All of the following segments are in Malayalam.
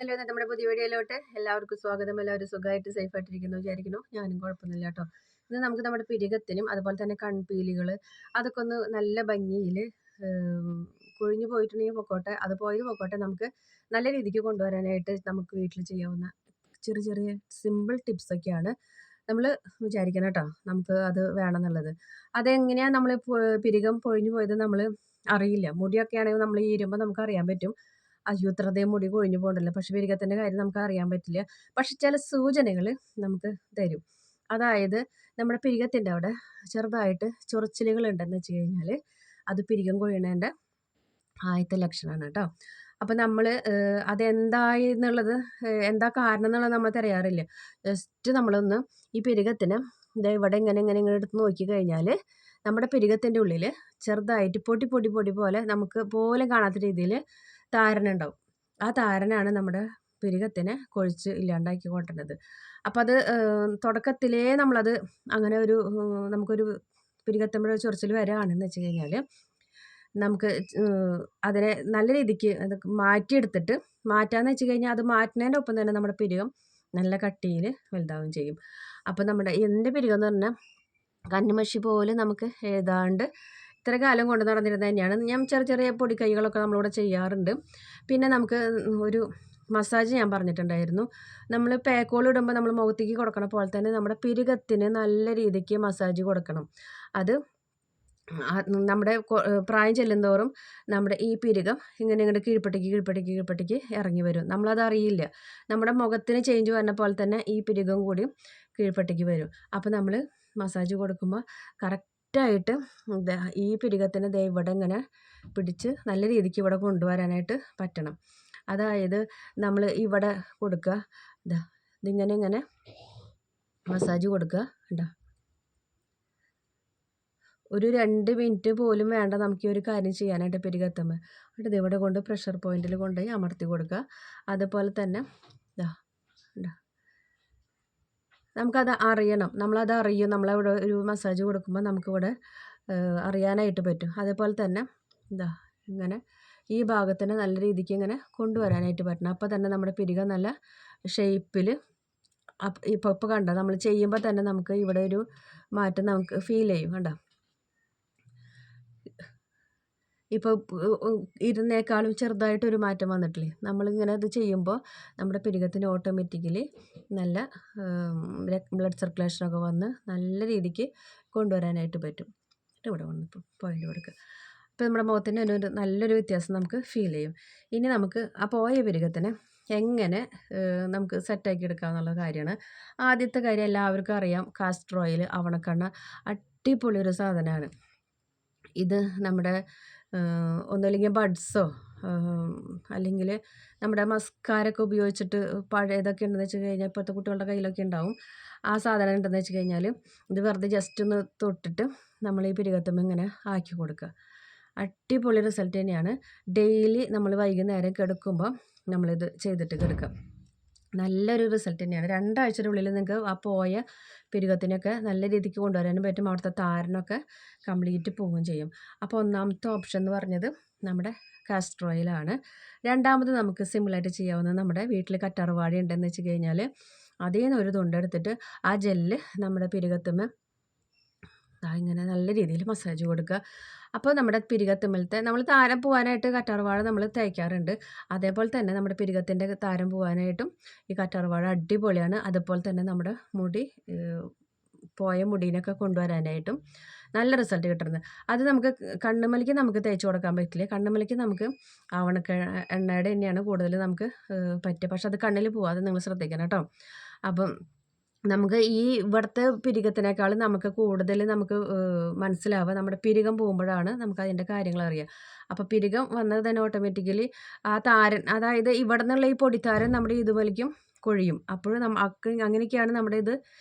ഹലോ ഇന്നത്തെ നമ്മുടെ പുതിയ വീഡിയോയിലോട്ട് എല്ലാവർക്കും സ്വാഗതം. എല്ലാവരും സുഖമായിട്ട് സേഫായിട്ടിരിക്കുന്നു വിചാരിക്കുന്നു. ഞാനും കുഴപ്പമൊന്നുമില്ല കേട്ടോ. ഇന്ന് നമുക്ക് നമ്മുടെ പിരികത്തിനും അതുപോലെ തന്നെ കൺപീലികൾ അതൊക്കെ ഒന്ന് നല്ല ഭംഗിയിൽ കൊഴിഞ്ഞു പോയിട്ടുണ്ടെങ്കിൽ പൊക്കോട്ടെ, അത് പോയത് പൊക്കോട്ടെ, നമുക്ക് നല്ല രീതിക്ക് കൊണ്ടുവരാനായിട്ട് നമുക്ക് വീട്ടിൽ ചെയ്യാവുന്ന ചെറിയ ചെറിയ സിമ്പിൾ ടിപ്സൊക്കെയാണ് നമ്മൾ വിചാരിക്കണം കേട്ടോ. നമുക്ക് അത് വേണമെന്നുള്ളത് അതെങ്ങനെയാണ് നമ്മൾ പിരികം പൊഴിഞ്ഞു പോയത് നമ്മൾ അറിയില്ല. മുടിയൊക്കെ ആണെങ്കിൽ നമ്മൾ ഈരുമ്പോൾ നമുക്ക് അറിയാൻ പറ്റും. അയ്യോ! ഇത്രയധികം മുടി കൊഴിഞ്ഞു പോകണ്ടല്ലോ. പക്ഷെ പെരുകത്തിൻ്റെ കാര്യം നമുക്ക് അറിയാൻ പറ്റില്ല. പക്ഷെ ചില സൂചനകൾ നമുക്ക് തരും. അതായത് നമ്മുടെ പിരികത്തിൻ്റെ അവിടെ ചെറുതായിട്ട് ചൊറിച്ചിലുകൾ ഉണ്ടെന്ന് വെച്ച് കഴിഞ്ഞാൽ അത് പിരികം കൊഴിയണേൻ്റെ ആദ്യത്തെ ലക്ഷണമാണ് കേട്ടോ. അപ്പം നമ്മൾ അതെന്തായി എന്നുള്ളത്, എന്താ കാരണം എന്നുള്ളത് നമ്മൾ തിരയാറില്ല. ജസ്റ്റ് നമ്മളൊന്ന് ഈ പിരികത്തിന് ദേ ഇവിടെ ഇങ്ങനെ ഇങ്ങനെ ഇങ്ങനെ എടുത്ത് നോക്കി കഴിഞ്ഞാൽ നമ്മുടെ പിരികത്തിൻ്റെ ഉള്ളിൽ ചെറുതായിട്ട് പൊടി പൊടി പൊടി പോലെ നമുക്ക് പോലും കാണാത്ത രീതിയിൽ താരൻ ഉണ്ടാവും. ആ താരനാണ് നമ്മുടെ പിരികത്തിനെ കൊഴിച്ച് ഇല്ലാണ്ടാക്കി കൊണ്ടുവരുന്നത്. അപ്പം അത് തുടക്കത്തിലേ നമ്മളത് അങ്ങനെ ഒരു നമുക്കൊരു പിരികത്തുമ്പോൾ ചൊറിച്ചിൽ വരികയാണെന്ന് വെച്ച് കഴിഞ്ഞാൽ നമുക്ക് അതിനെ നല്ല രീതിക്ക് അത് മാറ്റിയെടുത്തിട്ട് മാറ്റാന്ന് വെച്ച് കഴിഞ്ഞാൽ അത് മാറ്റുന്നതിൻ്റെ ഒപ്പം തന്നെ നമ്മുടെ പിരികം നല്ല കട്ടിയിൽ വലുതാവുകയും ചെയ്യും. അപ്പം നമ്മുടെ എൻ്റെ പിരികം എന്ന് പറഞ്ഞാൽ കണ്ണിമഷി പോലെ നമുക്ക് എഴുതാണ്ട് ഇത്ര കാലം കൊണ്ട് നടന്നിരുന്നത് തന്നെയാണ്. ഞാൻ ചെറിയ ചെറിയ പൊടിക്കൈകളൊക്കെ നമ്മളിവിടെ ചെയ്യാറുണ്ട്. പിന്നെ നമുക്ക് ഒരു മസാജ് ഞാൻ പറഞ്ഞിട്ടുണ്ടായിരുന്നു. നമ്മൾ പേക്കോൾ ഇടുമ്പോൾ നമ്മൾ മുഖത്തേക്ക് കൊടുക്കണ പോലെ തന്നെ നമ്മുടെ പിരികത്തിന് നല്ല രീതിക്ക് മസാജ് കൊടുക്കണം. അത് നമ്മുടെ പ്രായം ചെല്ലുന്തോറും നമ്മുടെ ഈ പിരികം ഇങ്ങനെ ഇങ്ങോട്ട് കീഴ്പ്പട്ടേക്ക് കീഴ്പ്പട്ടേക്ക് കീഴ്പ്പട്ടേക്ക് ഇറങ്ങി വരും. നമ്മളത് അറിയില്ല. നമ്മുടെ മുഖത്തിന് ചേഞ്ച് വരുന്ന പോലെ തന്നെ ഈ പിരികം കൂടിയും കീഴ്പ്പട്ടേക്ക് വരും. അപ്പോൾ നമ്മൾ മസാജ് കൊടുക്കുമ്പോൾ കറക്റ്റായിട്ട് ഈ പിരികത്തിന് ദേ ഇവിടെ ഇങ്ങനെ പിടിച്ച് നല്ല രീതിക്ക് ഇവിടെ കൊണ്ടുവരാനായിട്ട് പറ്റണം. അതായത് നമ്മൾ ഇവിടെ കൊടുക്കുക, ഇതിങ്ങനെ ഇങ്ങനെ മസാജ് കൊടുക്കുക. കണ്ടോ, ഒരു 2 മിനിറ്റ് പോലും വേണ്ട നമുക്ക് ഈ ഒരു കാര്യം ചെയ്യാനായിട്ട് പിരികത്തുമ്പോൾ. എന്നിട്ട് ഇവിടെ കൊണ്ട് പ്രഷർ പോയിന്റിൽ കൊണ്ടുപോയി അമർത്തി കൊടുക്കുക. അതുപോലെ തന്നെ ഇതാ കണ്ടോ, നമുക്കത് അറിയണം. നമ്മളത് അറിയും. നമ്മളവിടെ ഒരു മസാജ് കൊടുക്കുമ്പോൾ നമുക്കിവിടെ അറിയാനായിട്ട് പറ്റും. അതേപോലെ തന്നെ ഇതാ ഇങ്ങനെ ഈ ഭാഗത്തിന് നല്ല രീതിക്ക് ഇങ്ങനെ കൊണ്ടുവരാനായിട്ട് പറ്റണം. അപ്പോൾ തന്നെ നമ്മുടെ പിരികം നല്ല ഷേപ്പിൽ ഇപ്പോൾ കണ്ടോ, നമ്മൾ ചെയ്യുമ്പോൾ തന്നെ നമുക്ക് ഇവിടെ ഒരു മാറ്റം നമുക്ക് ഫീൽ ചെയ്യും. കണ്ടോ, ഇപ്പോൾ ഇരുന്നേക്കാളും ചെറുതായിട്ടൊരു മാറ്റം വന്നിട്ടില്ലേ. നമ്മളിങ്ങനെ അത് ചെയ്യുമ്പോൾ നമ്മുടെ പിരികത്തിന് ഓട്ടോമാറ്റിക്കലി നല്ല ബ്ലഡ് സർക്കുലേഷനൊക്കെ വന്ന് നല്ല രീതിക്ക് കൊണ്ടുവരാനായിട്ട് പറ്റും. ഇവിടെ വന്ന് പോയിൻ്റ് കൊടുക്കുക. അപ്പോൾ നമ്മുടെ മുഖത്തിന് ഒരു നല്ലൊരു വ്യത്യാസം നമുക്ക് ഫീൽ ചെയ്യും. ഇനി നമുക്ക് ആ പോയ പിരികത്തിനെ എങ്ങനെ നമുക്ക് സെറ്റാക്കി എടുക്കുക എന്നുള്ള കാര്യമാണ്. ആദ്യത്തെ കാര്യം എല്ലാവർക്കും അറിയാം, കാസ്റ്റർ ഓയിൽ, ആവണക്കെണ്ണ അടിപൊളി ഒരു സാധനമാണ്. ഇത് നമ്മുടെ ഒന്നുമില്ലെങ്കിൽ ബഡ്സോ അല്ലെങ്കിൽ നമ്മുടെ മസ്കാരൊക്കെ ഉപയോഗിച്ചിട്ട് പഴയതൊക്കെ ഉണ്ടെന്ന് വെച്ച് കഴിഞ്ഞാൽ ഇപ്പോഴത്തെ കുട്ടികളുടെ കയ്യിലൊക്കെ ഉണ്ടാവും. ആ സാധനം ഉണ്ടെന്ന് വെച്ച് കഴിഞ്ഞാൽ ഇത് വെറുതെ ജസ്റ്റ് ഒന്ന് തൊട്ടിട്ട് നമ്മൾ ഈ പിരികത്തുമ്പോൾ ഇങ്ങനെ ആക്കി കൊടുക്കുക. അടിപൊളി റിസൾട്ട് തന്നെയാണ്. ഡെയിലി നമ്മൾ വൈകുന്നേരം കിടക്കുമ്പോൾ നമ്മളിത് ചെയ്തിട്ട് കിടക്കുക. നല്ലൊരു റിസൾട്ട് തന്നെയാണ്. 2 ആഴ്ചയുടെ ഉള്ളിൽ നിങ്ങൾക്ക് ആ പോയ പിരികത്തിനൊക്കെ നല്ല രീതിക്ക് കൊണ്ടുവരാനും പറ്റും. അവിടുത്തെ താരനൊക്കെ കംപ്ലീറ്റ് പോവുകയും ചെയ്യും. അപ്പോൾ ഒന്നാമത്തെ ഓപ്ഷൻ എന്ന് പറഞ്ഞത് നമ്മുടെ കാസ്റ്റർ ഓയിലാണ്. രണ്ടാമത് നമുക്ക് സിമ്പിളായിട്ട് ചെയ്യാവുന്നത്, നമ്മുടെ വീട്ടിൽ കറ്റാർവാഴ ഉണ്ടെന്ന് വെച്ച് കഴിഞ്ഞാൽ അതിൽ നിന്ന് ഒരു തുണ്ടെടുത്തിട്ട് ആ ജെല്ല് നമ്മുടെ പിരികത്തുമ്മേ ഇങ്ങനെ നല്ല രീതിയിൽ മസാജ് കൊടുക്കുക. അപ്പോൾ നമ്മുടെ പിരികത്തുമ്മലത്തെ നമ്മൾ താരം പോകാനായിട്ട് കറ്റാർവാഴ നമ്മൾ തേക്കാറുണ്ട്. അതേപോലെ തന്നെ നമ്മുടെ പിരികത്തിൻ്റെ താരം പോകാനായിട്ടും ഈ കറ്റാർവാഴ അടിപൊളിയാണ്. അതുപോലെ തന്നെ നമ്മുടെ മുടി പോയ മുടീനൊക്കെ കൊണ്ടുവരാനായിട്ടും നല്ല റിസൾട്ട് കിട്ടുന്നത്. അത് നമുക്ക് കണ്ണുമലിക്ക് നമുക്ക് തേച്ച് കൊടുക്കാൻ പറ്റില്ല. കണ്ണുമലിക്ക് നമുക്ക് ആവണക്ക എണ്ണയുടെ തന്നെയാണ് കൂടുതൽ നമുക്ക് പറ്റുക. പക്ഷെ അത് കണ്ണിൽ പോവാതെ നിങ്ങൾ ശ്രദ്ധിക്കണം കേട്ടോ. അപ്പം നമുക്ക് ഈ ഇവിടുത്തെ പിരികത്തിനേക്കാളും നമുക്ക് കൂടുതൽ നമുക്ക് മനസ്സിലാവുക നമ്മുടെ പിരികം പോകുമ്പോഴാണ് നമുക്ക് അതിൻ്റെ കാര്യങ്ങൾ അറിയുക. അപ്പോൾ പിരികം വന്നത് തന്നെ ഓട്ടോമാറ്റിക്കലി ആ താരൻ, അതായത് ഇവിടെ നിന്നുള്ള ഈ പൊടിത്താരൻ നമ്മുടെ ഇതുപോലേക്കും കൊഴിയും. അപ്പോഴും അങ്ങനെയൊക്കെയാണ് നമ്മുടെ ഇത്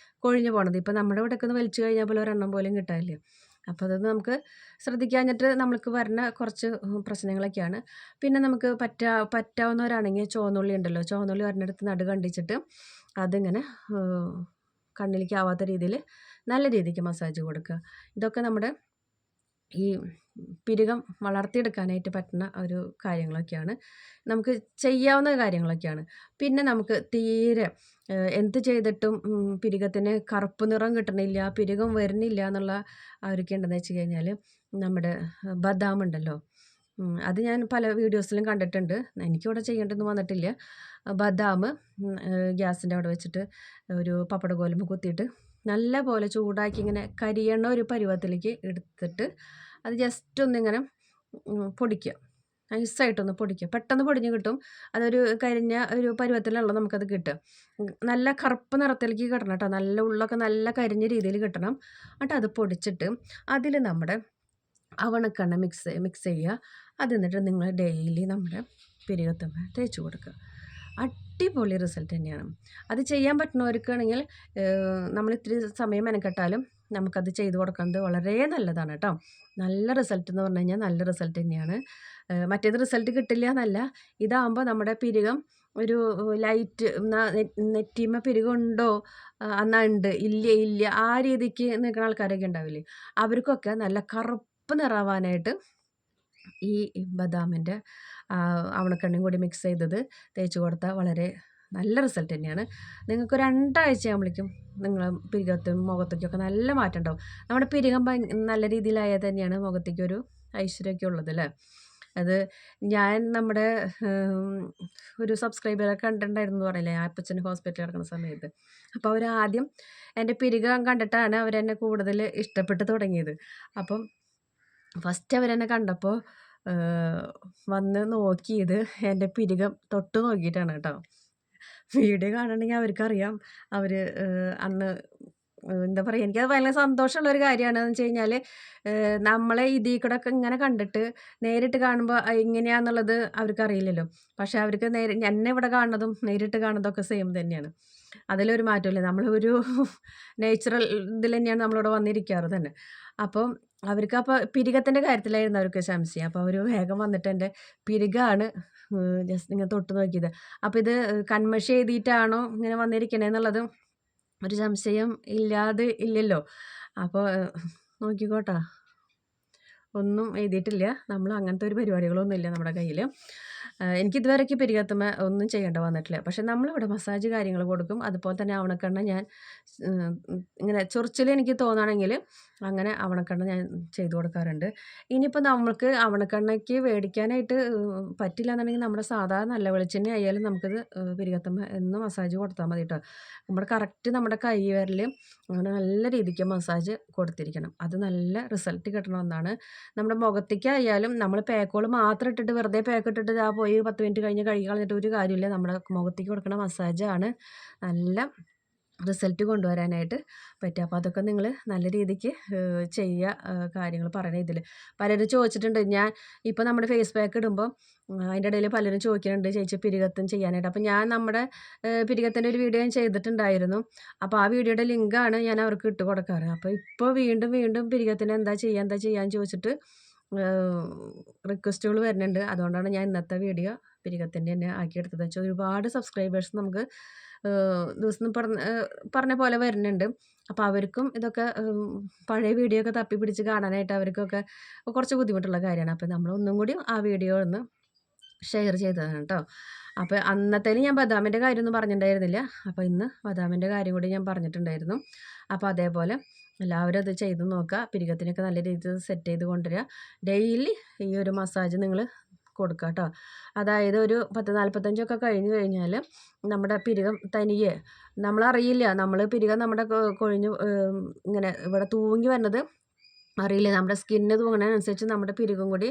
കൊഴിഞ്ഞു പോണത്. ഇപ്പോൾ നമ്മുടെ ഇവിടെയൊക്കെ ഒന്ന് വലിച്ചു കഴിഞ്ഞാൽ പോലും ഒരെണ്ണം പോലും കിട്ടാനില്ല. അപ്പോൾ അത് നമുക്ക് ശ്രദ്ധിക്കാഞ്ഞിട്ട് നമ്മൾക്ക് വരുന്ന കുറച്ച് പ്രശ്നങ്ങളൊക്കെയാണ്. പിന്നെ നമുക്ക് പറ്റാവുന്നവരാണെങ്കിൽ ചുവന്നുള്ളി ഉണ്ടല്ലോ, ചുവന്നുള്ളി ഒരെണ്ണെടുത്ത് നടു കണ്ടിച്ചിട്ട് അതിങ്ങനെ കണ്ണിലേക്ക് ആവാത്ത രീതിയിൽ നല്ല രീതിക്ക് മസാജ് കൊടുക്കുക. ഇതൊക്കെ നമ്മുടെ ഈ പിരികം വളർത്തിയെടുക്കാനായിട്ട് പറ്റുന്ന ഒരു കാര്യങ്ങളൊക്കെയാണ്. നമുക്ക് ചെയ്യാവുന്ന കാര്യങ്ങളൊക്കെയാണ്. പിന്നെ നമുക്ക് തീരെ എന്ത് ചെയ്തിട്ടും പിരികത്തിന് കറുപ്പ് നിറം കിട്ടണില്ല, പിരികം വരുന്നില്ല എന്നുള്ള അവരൊക്കെ ഉണ്ടെന്ന് വെച്ച് കഴിഞ്ഞാൽ നമ്മുടെ ബദാം ഉണ്ടല്ലോ. അത് ഞാൻ പല വീഡിയോസിലും കണ്ടിട്ടുണ്ട്. എനിക്കിവിടെ ചെയ്യേണ്ടതൊന്നും വന്നിട്ടില്ല. ബദാം ഗ്യാസിൻ്റെ അവിടെ വെച്ചിട്ട് ഒരു പപ്പട കോലുമ്പ് കുത്തിയിട്ട് നല്ല പോലെ ചൂടാക്കി ഇങ്ങനെ കരിയണ ഒരു പരുവത്തിലേക്ക് എടുത്തിട്ട് അത് ജസ്റ്റ് ഒന്നിങ്ങനെ പൊടിക്കുക. നൈസായിട്ടൊന്ന് പൊടിക്കുക. പെട്ടെന്ന് പൊടിഞ്ഞ് കിട്ടും. അതൊരു കരിഞ്ഞ ഒരു പരുവത്തിലുള്ള നമുക്കത് കിട്ടുക. നല്ല കറുപ്പ് നിറത്തിലേക്ക് കിട്ടണം കേട്ടോ. നല്ല ഉള്ളൊക്കെ നല്ല കരിഞ്ഞ രീതിയിൽ കിട്ടണം. എന്നിട്ട് അത് പൊടിച്ചിട്ട് അതിൽ നമ്മുടെ അവണക്കെണ്ണ മിക്സ് ചെയ്യുക. അത് എന്നിട്ട് നിങ്ങൾ ഡെയിലി നമ്മുടെ പിരികത്തുമ്മേ തേച്ച് കൊടുക്കുക. അടിപൊളി റിസൾട്ട് തന്നെയാണ്. അത് ചെയ്യാൻ പറ്റുന്നവർക്കാണെങ്കിൽ നമ്മൾ ഇത്തിരി സമയം മെനക്കെട്ടാലും നമുക്കത് ചെയ്ത് കൊടുക്കുന്നത് വളരെ നല്ലതാണ് കേട്ടോ. നല്ല റിസൾട്ട് എന്ന് പറഞ്ഞു കഴിഞ്ഞാൽ നല്ല റിസൾട്ട് തന്നെയാണ്. മറ്റേത് റിസൾട്ട് കിട്ടില്ല എന്നല്ല, ഇതാകുമ്പോൾ നമ്മുടെ പിരികം ഒരു ലൈറ്റ് നെറ്റിമ പിരികം ഉണ്ടോ എന്നാൽ ഉണ്ട്, ഇല്ല ആ രീതിക്ക് നിൽക്കുന്ന ആൾക്കാരൊക്കെ ഉണ്ടാവില്ലേ, അവർക്കൊക്കെ നല്ല കറുപ്പ് നിറാവാനായിട്ട് ഈ ബദാമിൻ്റെ അവണക്കെണ്ണയും കൂടി മിക്സ് ചെയ്തത് തേച്ച് കൊടുത്താൽ വളരെ നല്ല റിസൾട്ട് തന്നെയാണ്. നിങ്ങൾക്ക് 2 ആഴ്ചയാകുമ്പോഴേക്കും നിങ്ങളെ പിരികത്തും മുഖത്തേക്കൊക്കെ നല്ല മാറ്റം ഉണ്ടാവും. നമ്മുടെ പിരികം നല്ല രീതിയിലായാൽ തന്നെയാണ് മുഖത്തേക്കൊരു ഐശ്വര്യമൊക്കെ ഉള്ളത് അല്ലേ. അത് ഞാൻ നമ്മുടെ ഒരു സബ്സ്ക്രൈബറെ കണ്ടിട്ടുണ്ടായിരുന്നു എന്ന് പറയില്ലേ, അപ്പച്ചൻ ഹോസ്പിറ്റലിൽ കിടക്കുന്ന സമയത്ത്. അപ്പോൾ അവരാദ്യം എൻ്റെ പിരികം കണ്ടിട്ടാണ് അവരെന്നെ കൂടുതൽ ഇഷ്ടപ്പെട്ട് തുടങ്ങിയത്. അപ്പം ഫസ്റ്റ് അവരെന്നെ കണ്ടപ്പോൾ വന്ന് നോക്കിയത് എൻ്റെ പിരികം തൊട്ട് നോക്കിയിട്ടാണ് കേട്ടോ. വീഡിയോ കാണുന്നുണ്ടെങ്കിൽ അവർക്കറിയാം. അവർ അന്ന് എന്താ പറയുക, എനിക്കത് ഭയങ്കര സന്തോഷമുള്ളൊരു കാര്യമാണ്. എന്ന് വെച്ച് കഴിഞ്ഞാൽ നമ്മളെ ഇതിൽ കൂടെ ഒക്കെ ഇങ്ങനെ കണ്ടിട്ട് നേരിട്ട് കാണുമ്പോൾ എങ്ങനെയാണെന്നുള്ളത് അവർക്കറിയില്ലല്ലോ. പക്ഷേ അവർക്ക് എന്നെ ഇവിടെ കാണുന്നതും നേരിട്ട് കാണുന്നതൊക്കെ സെയിം തന്നെയാണ്. അതിലൊരു മാറ്റമില്ല. നമ്മളൊരു നേച്ചുറൽ ഇതിൽ തന്നെയാണ് നമ്മളിവിടെ വന്നിരിക്കാറ് തന്നെ. അപ്പം അവർക്ക് അപ്പോൾ പിരികത്തിൻ്റെ കാര്യത്തിലായിരുന്നു അവർക്ക് സംശയം. അപ്പോൾ അവർ വേഗം വന്നിട്ട് എൻ്റെ പിരികമാണ് ജസ്റ്റ് ഇങ്ങനെ തൊട്ട് നോക്കിയത്. അപ്പോൾ ഇത് കൺമഷി എഴുതിയിട്ടാണോ ഇങ്ങനെ വന്നിരിക്കണേന്നുള്ളത് ഒരു സംശയം ഇല്ലാതെ ഇല്ലല്ലോ. അപ്പോൾ നോക്കിക്കോട്ടാ, ഒന്നും എഴുതിയിട്ടില്ല. നമ്മൾ അങ്ങനത്തെ ഒരു പരിപാടികളൊന്നും ഇല്ല നമ്മുടെ കയ്യിൽ. എനിക്കിതുവരെയ്ക്ക് പിരികത്തുമ്മേ ഒന്നും ചെയ്യേണ്ട വന്നിട്ടില്ല. പക്ഷേ നമ്മളിവിടെ മസാജ് കാര്യങ്ങൾ കൊടുക്കും. അതുപോലെ തന്നെ അവണക്കെണ്ണ ഞാൻ ഇങ്ങനെ ചൊറിച്ചിൽ എനിക്ക് തോന്നുകയാണെങ്കിൽ അങ്ങനെ അവണക്കെണ്ണ ഞാൻ ചെയ്ത് കൊടുക്കാറുണ്ട്. ഇനിയിപ്പോൾ നമ്മൾക്ക് അവണക്കെണ്ണയ്ക്ക് മേടിക്കാനായിട്ട് പറ്റില്ല എന്നുണ്ടെങ്കിൽ നമ്മുടെ സാധാ നല്ല വെളിച്ചെണ്ണ ആയാലും നമുക്കിത് പിരികത്തുമ്മേ എന്നും മസാജ് കൊടുത്താൽ മതി കേട്ടോ. നമ്മുടെ കൈ വിരൽ അങ്ങനെ നല്ല രീതിക്ക് മസാജ് കൊടുത്തിരിക്കണം. അത് നല്ല റിസൾട്ട് കിട്ടണ ഒന്നാണ്. നമ്മുടെ മുഖത്തേക്കായാലും നമ്മൾ പാക്കുകൾ മാത്രം ഇട്ടിട്ട് വെറുതെ പാക്ക് ഇട്ടിട്ട് പോയി 10 മിനിറ്റ് കഴിഞ്ഞ് കഴുകി കളഞ്ഞിട്ട് ഒരു കാര്യമില്ല. നമ്മുടെ മുഖത്തേക്ക് കൊടുക്കുന്ന മസാജാണ് നല്ല റിസൾട്ട് കൊണ്ടുവരാനായിട്ട് പറ്റുക. അപ്പോൾ അതൊക്കെ നിങ്ങൾ നല്ല രീതിക്ക് ചെയ്യുക. കാര്യങ്ങൾ പറയണ ഇതിൽ പലരും ചോദിച്ചിട്ടുണ്ട്. ഞാൻ ഇപ്പോൾ നമ്മുടെ ഫേസ് പാക്ക് ഇടുമ്പോൾ അതിൻ്റെ ഇടയിൽ പലരും ചോദിക്കുന്നുണ്ട് ചേച്ചി പിരികത്തും ചെയ്യാനായിട്ട്. അപ്പോൾ ഞാൻ നമ്മുടെ പിരികത്തിൻ്റെ ഒരു വീഡിയോ ഞാൻ ചെയ്തിട്ടുണ്ടായിരുന്നു. അപ്പോൾ ആ വീഡിയോയുടെ ലിങ്കാണ് ഞാൻ അവർക്ക് ഇട്ട് കൊടുക്കാറ്. അപ്പോൾ ഇപ്പോൾ വീണ്ടും പിരികത്തിന് എന്താ ചെയ്യാന്ന് ചോദിച്ചിട്ട് റിക്വസ്റ്റുകൾ വരുന്നുണ്ട്. അതുകൊണ്ടാണ് ഞാൻ ഇന്നത്തെ വീഡിയോ പിരികത്തിൻ്റെ തന്നെ ആക്കിയെടുത്തത്. വെച്ചാൽ ഒരുപാട് സബ്സ്ക്രൈബേഴ്സ് നമുക്ക് ദിവസം പറഞ്ഞ പോലെ വരുന്നുണ്ട്. അപ്പോൾ അവർക്കും ഇതൊക്കെ പഴയ വീഡിയോ ഒക്കെ തപ്പി പിടിച്ച് കാണാനായിട്ട് അവർക്കൊക്കെ കുറച്ച് ബുദ്ധിമുട്ടുള്ള കാര്യമാണ്. അപ്പോൾ നമ്മൾ ഒന്നും കൂടി ആ വീഡിയോ ഒന്ന് ഷെയർ ചെയ്തതാണ് കേട്ടോ. അപ്പോൾ അന്നത്തേന് ഞാൻ ബദാമിൻ്റെ കാര്യമൊന്നും പറഞ്ഞിട്ടുണ്ടായിരുന്നില്ല. അപ്പോൾ ഇന്ന് ബദാമിൻ്റെ കാര്യം കൂടി ഞാൻ പറഞ്ഞിട്ടുണ്ടായിരുന്നു. അപ്പോൾ അതേപോലെ എല്ലാവരും അത് ചെയ്ത് നോക്കുക. പിരികത്തിനൊക്കെ നല്ല രീതിയിൽ സെറ്റ് ചെയ്ത് കൊണ്ടുവരിക. ഡെയിലി ഈ ഒരു മസാജ് നിങ്ങൾ കൊടുക്കുക കേട്ടോ. അതായത് ഒരു 10-45 ഒക്കെ കഴിഞ്ഞ് കഴിഞ്ഞാൽ നമ്മുടെ പിരികം തനിയെ നമ്മളറിയില്ല. നമ്മൾ പിരികം നമ്മുടെ കൊഴിഞ്ഞ് ഇങ്ങനെ ഇവിടെ തൂങ്ങി വരുന്നത് അറിയില്ല. നമ്മുടെ സ്കിന്ന് തൂങ്ങുന്നതിനനുസരിച്ച് നമ്മുടെ പിരികം കൂടി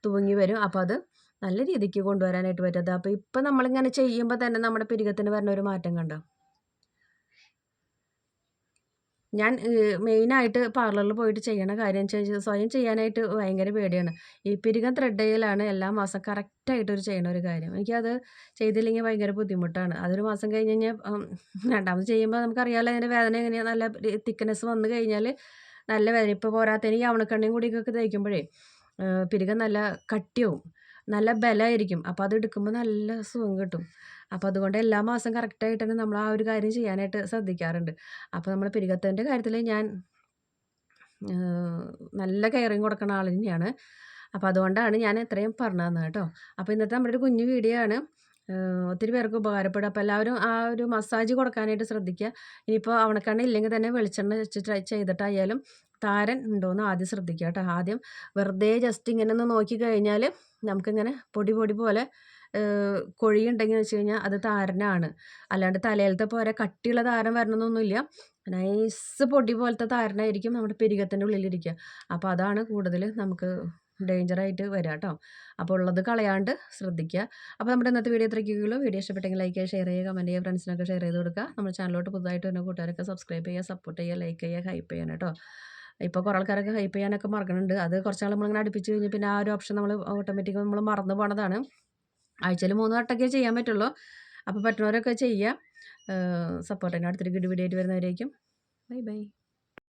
തൂങ്ങി വരും. അപ്പോൾ അത് നല്ല രീതിക്ക് കൊണ്ടുവരാനായിട്ട് പറ്റും. അപ്പോൾ ഇപ്പം നമ്മളിങ്ങനെ ചെയ്യുമ്പോൾ തന്നെ നമ്മുടെ പിരികത്തിന് വരുന്ന ഒരു മാറ്റം കണ്ടോ. ഞാൻ മെയിനായിട്ട് പാർലറിൽ പോയിട്ട് ചെയ്യണ കാര്യം എന്ന് വെച്ചാൽ സ്വയം ചെയ്യാനായിട്ട് ഭയങ്കര പേടിയാണ്. ഈ പിരികം ത്രെഡ് ചെയ്യലാണ് എല്ലാ മാസം കറക്റ്റായിട്ട് ചെയ്യണ ഒരു കാര്യം. എനിക്കത് ചെയ്തില്ലെങ്കിൽ ഭയങ്കര ബുദ്ധിമുട്ടാണ്. അതൊരു മാസം കഴിഞ്ഞ് കഴിഞ്ഞാൽ രണ്ടാമത് ചെയ്യുമ്പോൾ നമുക്കറിയാമല്ലോ അതിൻ്റെ വേദന എങ്ങനെയാണ്. നല്ല തിക്നെസ് വന്നു കഴിഞ്ഞാൽ നല്ല വേദന. ഇപ്പോൾ പോരാത്തതിന് ഈ അവണക്കണ്ണിയും കൂടിയൊക്കെ തേക്കുമ്പോഴേ പിരികം നല്ല കട്ടിയാവും, നല്ല ബലമായിരിക്കും. അപ്പോൾ അത് എടുക്കുമ്പോൾ നല്ല സുഖം കിട്ടും. അപ്പോൾ അതുകൊണ്ട് എല്ലാ മാസം കറക്റ്റായിട്ട് തന്നെ നമ്മൾ ആ ഒരു കാര്യം ചെയ്യാനായിട്ട് ശ്രദ്ധിക്കാറുണ്ട്. അപ്പോൾ നമ്മൾ പിരികത്തിൻ്റെ കാര്യത്തിൽ ഞാൻ നല്ല കെയറിങ് കൊടുക്കുന്ന ആൾ തന്നെയാണ്. അപ്പോൾ അതുകൊണ്ടാണ് ഞാൻ ഇത്രയും പറഞ്ഞു തന്നത് കേട്ടോ. അപ്പോൾ ഇന്നത്തെ നമ്മുടെ ഒരു കുഞ്ഞു വീഡിയോ ആണ്. ഒത്തിരി പേർക്ക് ഉപകാരപ്പെടും. അപ്പോൾ എല്ലാവരും ആ ഒരു മസാജ് കൊടുക്കാനായിട്ട് ശ്രദ്ധിക്കുക. ഇനിയിപ്പോൾ അവണക്കെണ്ണ ഇല്ലെങ്കിൽ തന്നെ വെളിച്ചെണ്ണ വെച്ച് ട്രൈ ചെയ്തിട്ടായാലും താരൻ ഉണ്ടോയെന്ന് ആദ്യം ശ്രദ്ധിക്കുക കേട്ടോ. ആദ്യം വെറുതെ ജസ്റ്റ് ഇങ്ങനെ ഒന്ന് നോക്കി കഴിഞ്ഞാൽ നമുക്കിങ്ങനെ പൊടി പൊടി പോലെ കൊഴിയുണ്ടെങ്കിൽ വെച്ച് കഴിഞ്ഞാൽ അത് താരനാണ്. അല്ലാണ്ട് തലയിലത്തെ പോലെ കട്ടിയുള്ള താരൻ വരണമെന്നൊന്നുമില്ല. നൈസ് പൊടി പോലത്തെ താരനായിരിക്കും നമ്മുടെ പിരികത്തിൻ്റെ ഉള്ളിലിരിക്കുക. അപ്പോൾ അതാണ് കൂടുതൽ നമുക്ക് ഡേഞ്ചറായിട്ട് വരിക കേട്ടോ. അപ്പോൾ ഉള്ളത് കളയാണ്ട് ശ്രദ്ധിക്കുക. അപ്പോൾ നമ്മുടെ ഇന്നത്തെ വീഡിയോ ഇത്രയ്ക്കുള്ളൂ. വീഡിയോ ഇഷ്ടപ്പെട്ടെങ്കിൽ ലൈക്ക് ചെയ്യുക, ഷെയർ ചെയ്യുക, കമൻറ്റ് ചെയ്യുക, ഫ്രണ്ട്സിനൊക്കെ ഷെയർ ചെയ്ത് കൊടുക്കുക. നമ്മുടെ ചാനലിലോട്ട് പുതുതായിട്ട് വരുന്ന കൂട്ടുകാരൊക്കെ സബ്സ്ക്രൈബ് ചെയ്യുക, സപ്പോർട്ട് ചെയ്യുക, ലൈക്ക് ചെയ്യുക, ഹൈപ്പ് ചെയ്യണം കേട്ടോ. ഇപ്പോൾ കുറേ ആൾക്കാരൊക്കെ ഹൈപ്പ് ചെയ്യാനൊക്കെ മറക്കുന്നുണ്ട്. അത് കുറച്ച് നാൾ നമ്മളിങ്ങനെ അടുപ്പിച്ച് കഴിഞ്ഞ് പിന്നെ ആ ഒരു ഓപ്ഷൻ നമ്മൾ ഓട്ടോമാറ്റിക്കലി നമ്മൾ മറന്നു പോണതാണ്. ആഴ്ചയിൽ 3 വട്ടമൊക്കെ ചെയ്യാൻ പറ്റുള്ളൂ. അപ്പോൾ പറ്റുന്നവരൊക്കെ ചെയ്യുക. സപ്പോർട്ട് ചെയ്യുക. അടുത്തൊരു വീഡിയോ ആയിട്ട് വരുന്നവരേക്കും ബൈ ബൈ.